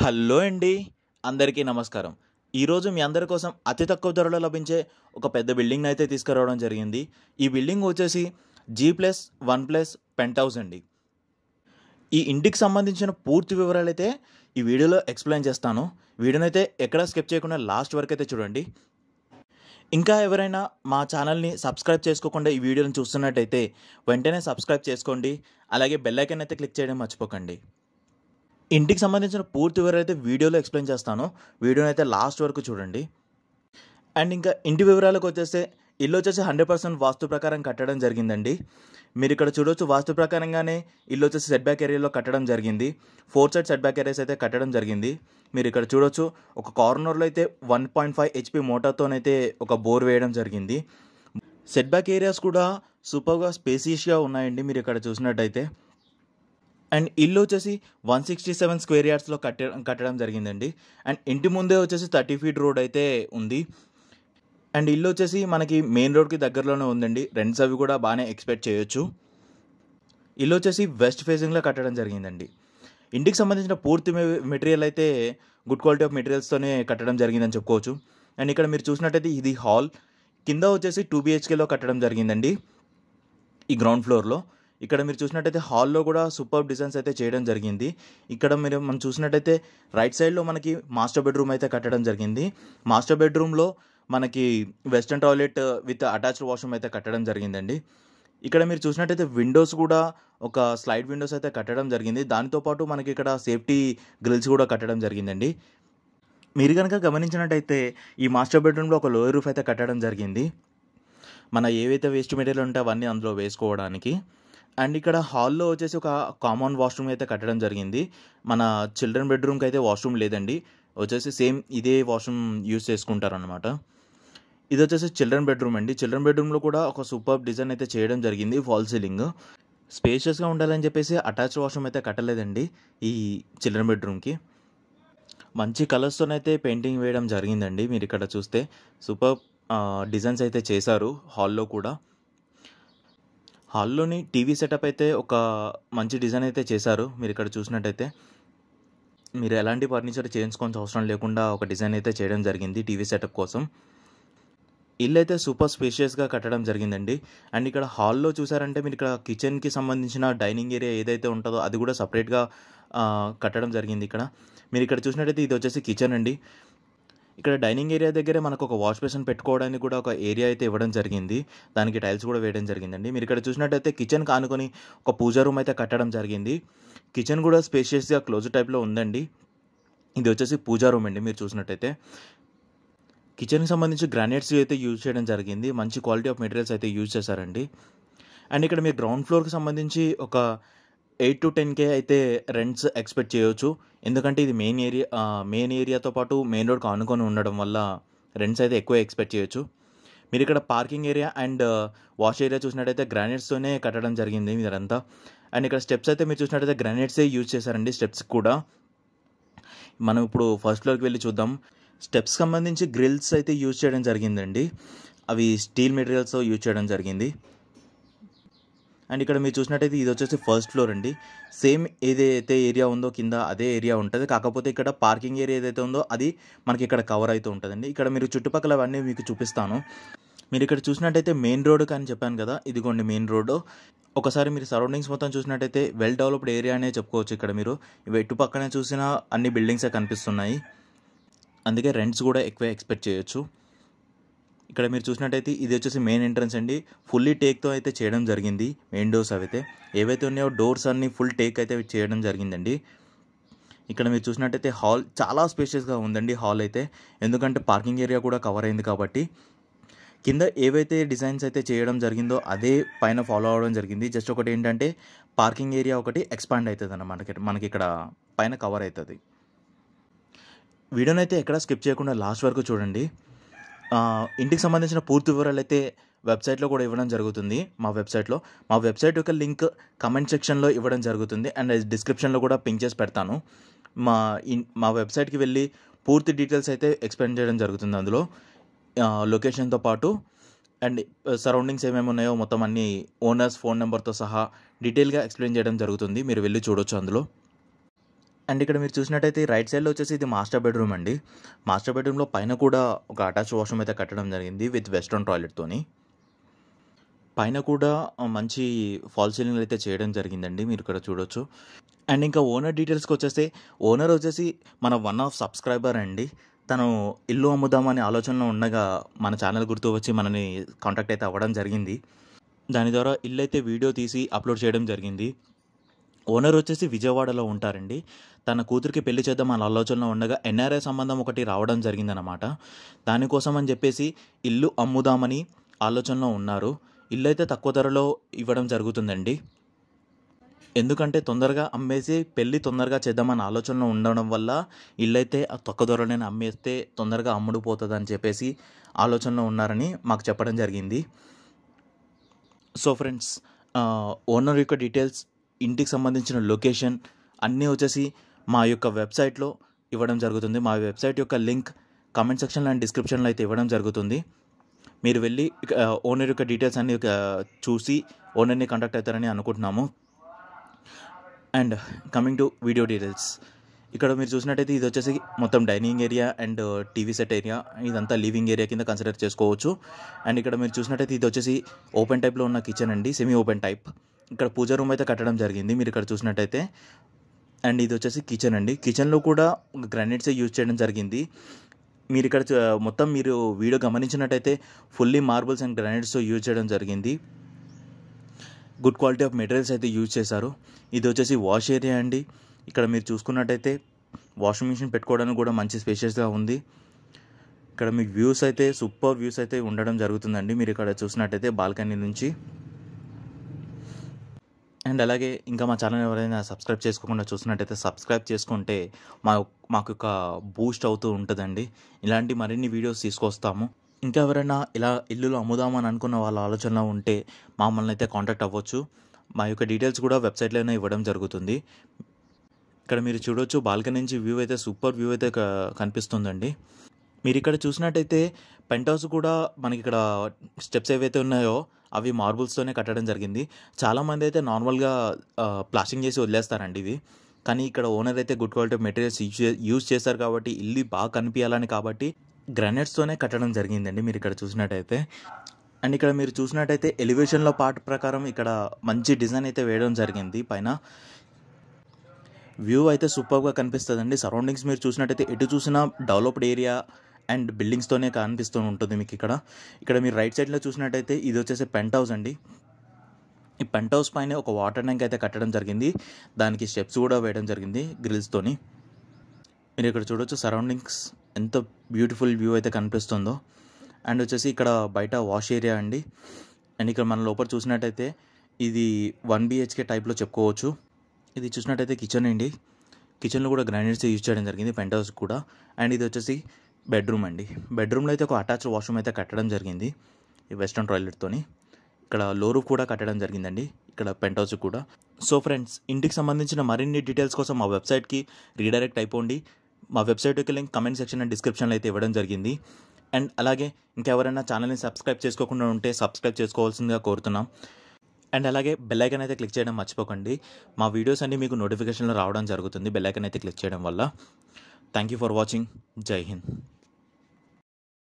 Hello అండి. అందరికీ నమస్కారం. ఈరోజు మీ అందరి కోసం అతి తక్కువ ధరలో లభించే ఒక పెద్ద బిల్డింగ్‌ని అయితే తీసుకురావడం జరిగింది. ఈ బిల్డింగ్ వచ్చేసి G+1+ పెంట్ హౌస్ అండి. ఈ ఇంటికి సంబంధించిన పూర్తి వివరాలైతే ఈ వీడియోలో ఎక్స్‌ప్లెయిన్ చేస్తాను. వీడియోనైతే ఎక్కడా స్కిప్ చేయకుండా లాస్ట్ వరకు అయితే చూడండి. ఇంకా ఎవరైనా మా ఛానల్‌ని సబ్స్క్రైబ్ చేసుకోకుండా ఈ వీడియోని చూస్తున్నట్టయితే వెంటనే సబ్స్క్రైబ్ చేసుకోండి. అలాగే బెల్ ఐకాన్ అయితే క్లిక్ చేయడం మర్చిపోకండి. ఇంటికి సంబంధించిన పూర్తి వివరాలు అయితే వీడియోలో ఎక్స్ప్లెయిన్ చేస్తాను. వీడియోని అయితే లాస్ట్ వరకు చూడండి. అండ్ ఇంకా ఇంటి వివరాలకు వచ్చేస్తే ఇల్లు వచ్చేసి 100% వాస్తు ప్రకారం కట్టడం జరిగిందండి. మీరు ఇక్కడ చూడొచ్చు, వాస్తు ప్రకారంగానే ఇల్లు వచ్చేసి సెట్ బ్యాక్ ఏరియాలో కట్టడం జరిగింది. 4 సైడ్ సెట్ బ్యాక్ ఏరియాస్ అయితే కట్టడం జరిగింది. మీరు ఇక్కడ చూడొచ్చు, ఒక కార్నర్లో అయితే 1.5 HP మోటార్తోనైతే ఒక బోర్ వేయడం జరిగింది. సెట్ బ్యాక్ ఏరియాస్ కూడా సూపర్గా స్పేసియస్గా ఉన్నాయండి మీరు ఇక్కడ చూసినట్టయితే. అండ్ ఇల్లు వచ్చేసి 167 స్క్వేర్ యార్డ్స్లో కట్టడం జరిగిందండి. అండ్ ఇంటి ముందే వచ్చేసి 30 ఫీట్ రోడ్ అయితే ఉంది. అండ్ ఇల్లు వచ్చేసి మనకి మెయిన్ రోడ్కి దగ్గరలోనే ఉందండి. రెంట్స్ అవి కూడా బాగానే ఎక్స్పెక్ట్ చేయొచ్చు. ఇల్లు వచ్చేసి వెస్ట్ ఫేసింగ్లో కట్టడం జరిగిందండి. ఇంటికి సంబంధించిన పూర్తి మెటీరియల్ అయితే గుడ్ క్వాలిటీ ఆఫ్ మెటీరియల్స్తోనే కట్టడం జరిగిందని చెప్పుకోవచ్చు. అండ్ ఇక్కడ మీరు చూసినట్టయితే ఇది హాల్. కింద వచ్చేసి 2 BHKలో కట్టడం జరిగిందండి ఈ గ్రౌండ్ ఫ్లోర్లో. ఇక్కడ మీరు చూసినట్టయితే హాల్లో కూడా సూపర్ డిజైన్స్ అయితే చేయడం జరిగింది. ఇక్కడ మనం చూసినట్టయితే రైట్ సైడ్లో మనకి మాస్టర్ బెడ్రూమ్ అయితే కట్టడం జరిగింది. మాస్టర్ బెడ్రూమ్లో మనకి western toilet with attached washroom అయితే కట్టడం జరిగిందండి. ఇక్కడ మీరు చూసినట్టయితే విండోస్ కూడా ఒక స్లైడ్ విండోస్ అయితే కట్టడం జరిగింది. దానితోపాటు మనకి ఇక్కడ సేఫ్టీ గ్రిల్స్ కూడా కట్టడం జరిగిందండి. మీరు కనుక గమనించినట్టయితే ఈ మాస్టర్ బెడ్రూమ్లో ఒక లోయర్ రూఫ్ అయితే కట్టడం జరిగింది. మన ఏవైతే వేస్ట్ మెటీరియల్ ఉంటే అవన్నీ అందులో వేసుకోవడానికి. అండ్ ఇక్కడ హాల్లో వచ్చేసి ఒక కామన్ వాష్రూమ్ అయితే కట్టడం జరిగింది. మన చిల్డ్రన్ బెడ్రూమ్కి అయితే వాష్రూమ్ లేదండి. వచ్చేసి సేమ్ ఇదే వాష్రూమ్ యూజ్ చేసుకుంటారనమాట. ఇది వచ్చేసి చిల్డ్రన్ బెడ్రూమ్ అండి. చిల్డ్రన్ బెడ్రూమ్లో కూడా ఒక సూపర్ డిజైన్ అయితే చేయడం జరిగింది. ఫాల్ సీలింగ్ స్పేషియస్గా ఉండాలని చెప్పేసి అటాచ్డ్ వాష్రూమ్ అయితే కట్టలేదండి ఈ చిల్డ్రన్ బెడ్రూమ్కి. మంచి కలర్స్తోనైతే పెయింటింగ్ వేయడం జరిగిందండి. మీరు ఇక్కడ చూస్తే సూపర్ డిజైన్స్ అయితే చేశారు హాల్లో కూడా. హాల్లోని టీవీ సెటప్ అయితే ఒక మంచి డిజైన్ అయితే చేశారు. మీరు ఇక్కడ చూసినట్టయితే మీరు ఎలాంటి ఫర్నిచర్ చేయించుకోవాల్సిన అవసరం లేకుండా ఒక డిజైన్ అయితే చేయడం జరిగింది టీవీ సెటప్ కోసం. ఇల్లు అయితే సూపర్ స్పేషియస్గా కట్టడం జరిగిందండి. అండ్ ఇక్కడ హాల్లో చూసారంటే మీరు ఇక్కడ కిచెన్కి సంబంధించిన డైనింగ్ ఏరియా ఏదైతే ఉంటుందో అది కూడా సపరేట్గా కట్టడం జరిగింది. ఇక్కడ మీరు ఇక్కడ చూసినట్టయితే ఇది వచ్చేసి కిచెన్ అండి. ఇక్కడ డైనింగ్ ఏరియా దగ్గరే మనకు ఒక వాష్ బేసిన్ పెట్టుకోవడానికి కూడా ఒక ఏరియా అయితే ఇవ్వడం జరిగింది. దానికి టైల్స్ కూడా వేయడం జరిగిందండి. మీరు ఇక్కడ చూసినట్టయితే కిచెన్కి ఆనుకొని ఒక పూజా రూమ్ అయితే కట్టడం జరిగింది. కిచెన్ కూడా స్పేషియస్గా క్లోజ్ టైప్లో ఉందండి. ఇది వచ్చేసి పూజా రూమ్ అండి. మీరు చూసినట్టయితే కిచెన్కి సంబంధించి గ్రానైట్స్ అయితే యూజ్ చేయడం జరిగింది. మంచి క్వాలిటీ ఆఫ్ మెటీరియల్స్ అయితే యూజ్ చేశారండి. అండ్ ఇక్కడ మీరు గ్రౌండ్ ఫ్లోర్కి సంబంధించి ఒక 8 to 10K అయితే రెంట్స్ ఎక్స్పెక్ట్ చేయవచ్చు. ఎందుకంటే ఇది మెయిన్ ఏరియాతో పాటు మెయిన్ రోడ్కి ఆనుకొని ఉండడం వల్ల రెంట్స్ అయితే ఎక్కువ ఎక్స్పెక్ట్ చేయొచ్చు. మీరు ఇక్కడ parking area and wash area చూసినట్టయితే గ్రానైట్స్తోనే కట్టడం జరిగింది మీరంతా. అండ్ ఇక్కడ స్టెప్స్ అయితే మీరు చూసినట్టయితే గ్రానైట్సే యూజ్ చేశారండి స్టెప్స్ కూడా. మనం ఇప్పుడు ఫస్ట్ ఫ్లోర్కి వెళ్ళి చూద్దాం. స్టెప్స్ సంబంధించి గ్రిల్స్ అయితే యూజ్ చేయడం జరిగిందండి. అవి స్టీల్ మెటీరియల్స్తో యూజ్ చేయడం జరిగింది. అండ్ ఇక్కడ మీరు చూసినట్టయితే ఇది వచ్చేసి ఫస్ట్ ఫ్లోర్ అండి. సేమ్ ఏదైతే ఏరియా ఉందో కింద అదే ఏరియా ఉంటుంది. కాకపోతే ఇక్కడ పార్కింగ్ ఏరియా ఏదైతే ఉందో అది మనకి ఇక్కడ కవర్ అవుతూ ఉంటుందండి. ఇక్కడ మీరు చుట్టుపక్కల అవన్నీ మీకు చూపిస్తాను. మీరు ఇక్కడ చూసినట్టయితే మెయిన్ రోడ్ అని చెప్పాను కదా, ఇదిగోండి మెయిన్ రోడ్. ఒకసారి మీరు సరౌండింగ్స్ మొత్తం చూసినట్టయితే వెల్ డెవలప్డ్ ఏరియా అనే చెప్పుకోవచ్చు. ఇక్కడ మీరు ఇటు పక్కనే చూసినా అన్ని బిల్డింగ్సే కనిపిస్తున్నాయి. అందుకే రెంట్స్ కూడా ఎక్కువ ఎక్స్పెక్ట్ చేయొచ్చు. ఇక్కడ మీరు చూసినట్టయితే ఇది వచ్చేసి మెయిన్ ఎంట్రన్స్ అండి. ఫుల్లీ టేక్తో అయితే చేయడం జరిగింది. మెయిన్ డోర్స్ అయితే ఏవైతే ఉన్నాయో డోర్స్ అన్ని ఫుల్ టేక్ అయితే చేయడం జరిగిందండి. ఇక్కడ మీరు చూసినట్టయితే హాల్ చాలా స్పేషియస్గా ఉందండి హాల్ అయితే. ఎందుకంటే పార్కింగ్ ఏరియా కూడా కవర్ అయింది కాబట్టి. కింద ఏవైతే డిజైన్స్ అయితే చేయడం జరిగిందో అదే పైన ఫాలో అవ్వడం జరిగింది. జస్ట్ ఒకటి ఏంటంటే పార్కింగ్ ఏరియా ఒకటి ఎక్స్పాండ్ అవుతుంది అన్నమాట. మనకి ఇక్కడ పైన కవర్ అవుతుంది. వీడియోని అయితే ఎక్కడ స్కిప్ చేయకుండా లాస్ట్ వరకు చూడండి. ఇంటికి సంబంధించిన పూర్తి వివరాలు అయితే వెబ్సైట్లో కూడా ఇవ్వడం జరుగుతుంది. మా వెబ్సైట్ యొక్క లింక్ కమెంట్ సెక్షన్లో ఇవ్వడం జరుగుతుంది. అండ్ డిస్క్రిప్షన్లో కూడా పింక్ చేసి పెడతాను. మా వెబ్సైట్కి వెళ్ళి పూర్తి డీటెయిల్స్ అయితే ఎక్స్ప్లెయిన్ చేయడం జరుగుతుంది అందులో, లొకేషన్తో పాటు. అండ్ సరౌండింగ్స్ ఏమేమి ఉన్నాయో మొత్తం అన్ని ఓనర్స్ ఫోన్ నెంబర్తో సహా డీటెయిల్గా ఎక్స్ప్లెయిన్ చేయడం జరుగుతుంది. మీరు వెళ్ళి చూడొచ్చు అందులో. అండ్ ఇక్కడ మీరు చూసినట్టయితే రైట్ సైడ్లో వచ్చేసి ఇది మాస్టర్ బెడ్రూమ్ అండి. మాస్టర్ బెడ్రూమ్లో పైన కూడా ఒక అటాచ్ వాష్రూమ్ అయితే కట్టడం జరిగింది విత్ వెస్ట్రన్ టాయిలెట్తోని. పైన కూడా మంచి ఫాల్ సీలింగ్ అయితే చేయడం జరిగిందండి, మీరు ఇక్కడ చూడొచ్చు. అండ్ ఇంకా ఓనర్ డీటెయిల్స్కి వచ్చేస్తే ఓనర్ వచ్చేసి మన వన్ ఆఫ్ సబ్స్క్రైబర్ అండి. తను ఇల్లు అమ్ముదామని ఆలోచనలో ఉండగా మన ఛానల్ గుర్తు వచ్చి మనని కాంటాక్ట్ అయితే అవ్వడం జరిగింది. దాని ద్వారా ఇల్లు అయితే వీడియో తీసి అప్లోడ్ చేయడం జరిగింది. ఓనర్ వచ్చేసి విజయవాడలో ఉంటారండి. తన కూతురికి పెళ్లి చేద్దాం అనే ఆలోచనలో ఉండగా ఎన్ఆర్ఐ సంబంధం ఒకటి రావడం జరిగిందనమాట. దానికోసం అని చెప్పేసి ఇల్లు అమ్ముదామని ఆలోచనలో ఉన్నారు. ఇల్లు అయితే తక్కువ ధరలో ఇవ్వడం జరుగుతుందండి. ఎందుకంటే తొందరగా అమ్మేసి పెళ్ళి తొందరగా చేద్దామని ఆలోచనలో ఉండడం వల్ల ఇల్లు అయితే తక్కువ ధరలోనే అమ్మేస్తే తొందరగా అమ్ముడుపోతుంది అని చెప్పేసి ఆలోచనలో ఉన్నారని మాకు చెప్పడం జరిగింది. సో ఫ్రెండ్స్, ఓనర్ యొక్క డీటెయిల్స్, ఇంటికి సంబంధించిన లొకేషన్ అన్నీ వచ్చేసి మా యొక్క వెబ్సైట్లో ఇవ్వడం జరుగుతుంది. మా వెబ్సైట్ యొక్క లింక్ కామెంట్ సెక్షన్లో అండ్ డిస్క్రిప్షన్లో అయితే ఇవ్వడం జరుగుతుంది. మీరు వెళ్ళి ఓనర్ యొక్క డీటెయిల్స్ అన్నీ చూసి ఓనర్ని కాంటాక్ట్ అవుతారని అనుకుంటున్నాము. And coming to video details, ఇక్కడ మీరు చూసినట్టయితే ఇది వచ్చేసి మొత్తం dining area and TV set area, ఇదంతా లివింగ్ ఏరియా కింద కన్సిడర్ చేసుకోవచ్చు. అండ్ ఇక్కడ మీరు చూసినట్టయితే ఇది వచ్చేసి ఓపెన్ టైప్లో ఉన్న కిచెన్ అండి, సెమీ ఓపెన్ టైప్. ఇక్కడ పూజ రూమ్ అయితే కట్టడం జరిగింది మీరు ఇక్కడ చూసినట్టయితే. అండ్ ఇది వచ్చేసి కిచెన్ అండి. కిచెన్లో కూడా గ్రానైట్సే యూజ్ చేయడం జరిగింది. మీరు ఇక్కడ మొత్తం మీరు వీడియో గమనించినట్టయితే ఫుల్లీ మార్బుల్స్ అండ్ గ్రానైట్స్తో యూజ్ చేయడం జరిగింది. గుడ్ క్వాలిటీ ఆఫ్ మెటీరియల్స్ అయితే యూజ్ చేశారు. ఇది వచ్చేసి వాష్ ఏరియా అండి. ఇక్కడ మీరు చూసుకున్నట్టయితే వాషింగ్ మిషన్ పెట్టుకోవడానికి కూడా మంచి స్పేషియస్గా ఉంది. ఇక్కడ మీకు వ్యూస్ అయితే సూపర్ వ్యూస్ అయితే ఉండడం జరుగుతుందండి మీరు ఇక్కడ చూసినట్టయితే బాల్కనీ నుంచి. అండ్ అలాగే ఇంకా మా ఛానల్ ఎవరైనా సబ్స్క్రైబ్ చేసుకోకుండా చూసినట్టయితే సబ్స్క్రైబ్ చేసుకుంటే మాకు ఒక బూస్ట్ అవుతూ ఉంటుందండి. ఇలాంటి మరిన్ని వీడియోస్ తీసుకొస్తాము. ఇంకా ఎవరైనా ఇలా ఇల్లులు అమ్ముదామని అనుకున్న వాళ్ళ ఆలోచనలో ఉంటే మమ్మల్ని అయితే కాంటాక్ట్ అవ్వచ్చు. మా యొక్క డీటెయిల్స్ కూడా వెబ్సైట్లోనే ఇవ్వడం జరుగుతుంది. ఇక్కడ మీరు చూడవచ్చు బాల్కనీ నుంచి వ్యూ అయితే సూపర్ వ్యూ అయితే కనిపిస్తుందండి. మీరు ఇక్కడ చూసినట్టయితే పెంట్ హౌస్ కూడా మనకి ఇక్కడ స్టెప్స్ ఏవైతే ఉన్నాయో అవి మార్బుల్స్తోనే కట్టడం జరిగింది. చాలామంది అయితే నార్మల్గా ప్లాస్టింగ్ చేసి వదిలేస్తారండి ఇవి. కానీ ఇక్కడ ఓనర్ అయితే గుడ్ క్వాలిటీ మెటీరియల్స్ యూజ్ చేస్తారు కాబట్టి ఇల్లు బాగా కనిపించాలని కాబట్టి గ్రానైట్స్తోనే కట్టడం జరిగిందండి మీరు ఇక్కడ చూసినట్టయితే. అండ్ ఇక్కడ మీరు చూసినట్టయితే ఎలివేషన్లో పార్ట్ ప్రకారం ఇక్కడ మంచి డిజైన్ అయితే వేయడం జరిగింది. పైన వ్యూ అయితే సూపర్గా కనిపిస్తుందండి. సరౌండింగ్స్ మీరు చూసినట్టయితే ఎటు చూసినా డెవలప్డ్ ఏరియా అండ్ బిల్డింగ్స్తోనే కనిపిస్తూ ఉంటుంది మీకు ఇక్కడ మీరు రైట్ సైడ్లో చూసినట్టయితే ఇది వచ్చేసి పెంట్ హౌస్ అండి. ఈ పెంట్ హౌస్ పైన ఒక వాటర్ ట్యాంక్ అయితే కట్టడం జరిగింది. దానికి స్టెప్స్ కూడా వేయడం జరిగింది గ్రిల్స్తోని. మీరు ఇక్కడ చూడవచ్చు సరౌండింగ్స్ ఎంత బ్యూటిఫుల్ వ్యూ అయితే కనిపిస్తుందో. అండ్ వచ్చేసి ఇక్కడ బయట వాష్ ఏరియా అండి. అండ్ ఇక్కడ మన లోపల చూసినట్టయితే ఇది 1 BHK టైప్లో చెప్పుకోవచ్చు. ఇది చూసినట్టయితే కిచెన్ అండి. కిచెన్లో కూడా గ్రానైట్స్ యూజ్ చేయడం జరిగింది పెంట్ హౌస్ కూడా. అండ్ ఇది వచ్చేసి బెడ్రూమ్ అండి. బెడ్రూమ్లో అయితే ఒక అటాచ్డ్ వాష్రూమ్ అయితే కట్టడం జరిగింది ఈ వెస్ట్రన్ టాయిలెట్తోని. ఇక్కడ లో రూఫ్ కూడా కట్టడం జరిగిందండి ఇక్కడ పెంట్ హౌస్ కూడా. సో ఫ్రెండ్స్, ఇంటికి సంబంధించిన మరిన్ని డీటెయిల్స్ కోసం మా వెబ్సైట్కి రీడైరెక్ట్ అయిపోండి. మా వెబ్సైట్ యొక్క లింక్ కమెంట్ సెక్షన్ అండ్ డిస్క్రిప్షన్లో అయితే ఇవ్వడం జరిగింది. అండ్ అలాగే ఇంకెవరైనా ఛానల్ని సబ్స్క్రైబ్ చేసుకోకుండా ఉంటే సబ్స్క్రైబ్ చేసుకోవాల్సిందిగా కోరుతున్నాం. అండ్ అలాగే బెల్ ఐకాన్ అయితే క్లిక్ చేయడం మర్చిపోకండి. మా వీడియోస్ అన్నీ మీకు నోటిఫికేషన్లో రావడం జరుగుతుంది బెల్ ఐకాన్ అయితే క్లిక్ చేయడం వల్ల. Thank you for watching. జై హింద్.